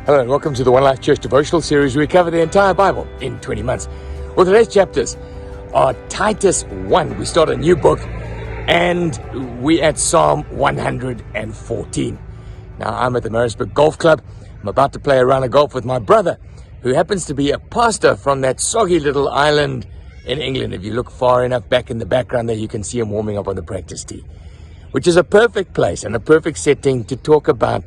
Hello and welcome to the One Life Church devotional series. We cover the entire Bible in 20 months. Well, today's chapters are Titus 1. We start a new book and we at Psalm 114. Now, I'm at the Marisburg Golf Club. I'm about to play a round of golf with my brother, who happens to be a pastor from that soggy little island in England. If you look far enough back in the background there, you can see him warming up on the practice tee, which is a perfect place and a perfect setting to talk about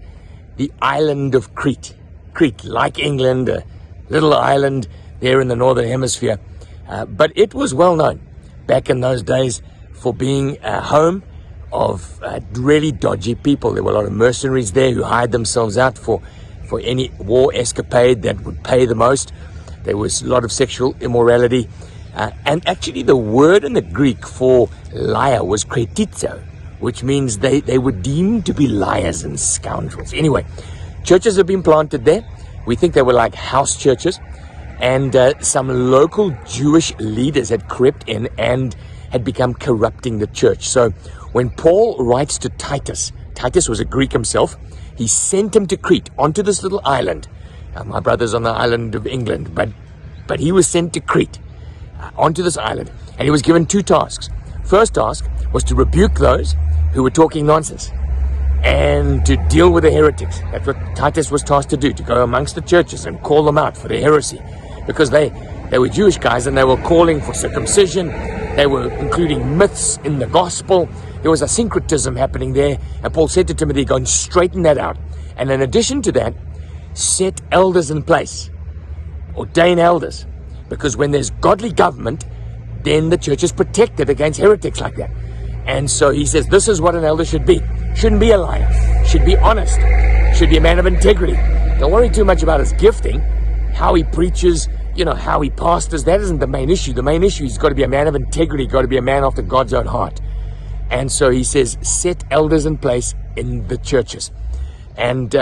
the island of Crete. Crete, like England, a little island there in the northern hemisphere. But it was well known back in those days for being a home of really dodgy people. There were a lot of mercenaries there who hired themselves out for any war escapade that would pay the most. There was a lot of sexual immorality. And actually the word in the Greek for liar was kretizo, which means they were deemed to be liars and scoundrels. Anyway, churches have been planted there. We think they were like house churches. And some local Jewish leaders had crept in and had become corrupting the church. So when Paul writes to Titus, Titus was a Greek himself. He sent him to Crete, onto this little island. My brother's on the island of England, but he was sent to Crete, onto this island. And he was given two tasks. First task was to rebuke those who were talking nonsense and to deal with the heretics. That's what Titus was tasked to do, to go amongst the churches and call them out for their heresy, because they were Jewish guys and they were calling for circumcision. They were including myths in the gospel. There was a syncretism happening there, and Paul said to Timothy, go and straighten that out. And in addition to that, set elders in place, ordain elders, because when there's godly government, then the church is protected against heretics like that. And so he says, this is what an elder should be. Shouldn't be a liar. Should be honest. Should be a man of integrity. Don't worry too much about his gifting, how he preaches, how he pastors. That isn't the main issue. The main issue is he's got to be a man of integrity, got to be a man after God's own heart. And so he says, set elders in place in the churches. And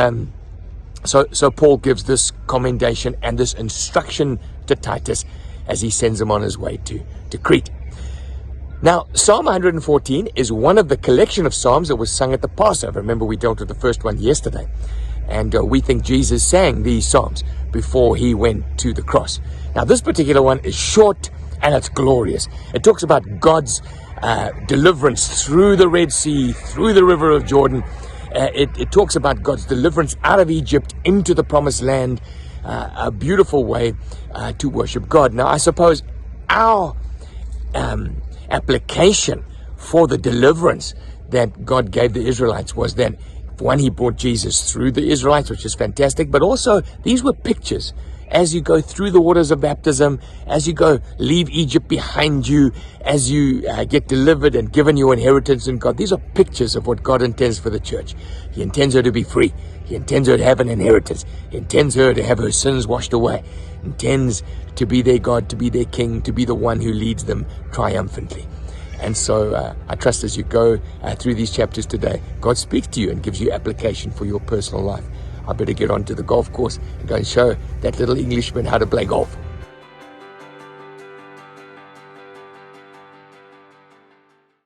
so Paul gives this commendation and this instruction to Titus as he sends him on his way to Crete. Now, Psalm 114 is one of the collection of psalms that was sung at the Passover. Remember, we dealt with the first one yesterday. And we think Jesus sang these psalms before he went to the cross. Now, this particular one is short and it's glorious. It talks about God's deliverance through the Red Sea, through the river of Jordan. It talks about God's deliverance out of Egypt into the promised land. A beautiful way to worship God. Now, I suppose our application for the deliverance that God gave the Israelites was that, one, he brought Jesus through the Israelites, which is fantastic, but also these were pictures. As you go through the waters of baptism, as you go leave Egypt behind you, as you get delivered and given your inheritance in God, these are pictures of what God intends for the church. He intends her to be free. He intends her to have an inheritance. He intends her to have her sins washed away. He intends to be their God, to be their King, to be the one who leads them triumphantly. And so I trust as you go through these chapters today, God speaks to you and gives you application for your personal life. I better get onto the golf course and go and show that little Englishman how to play golf.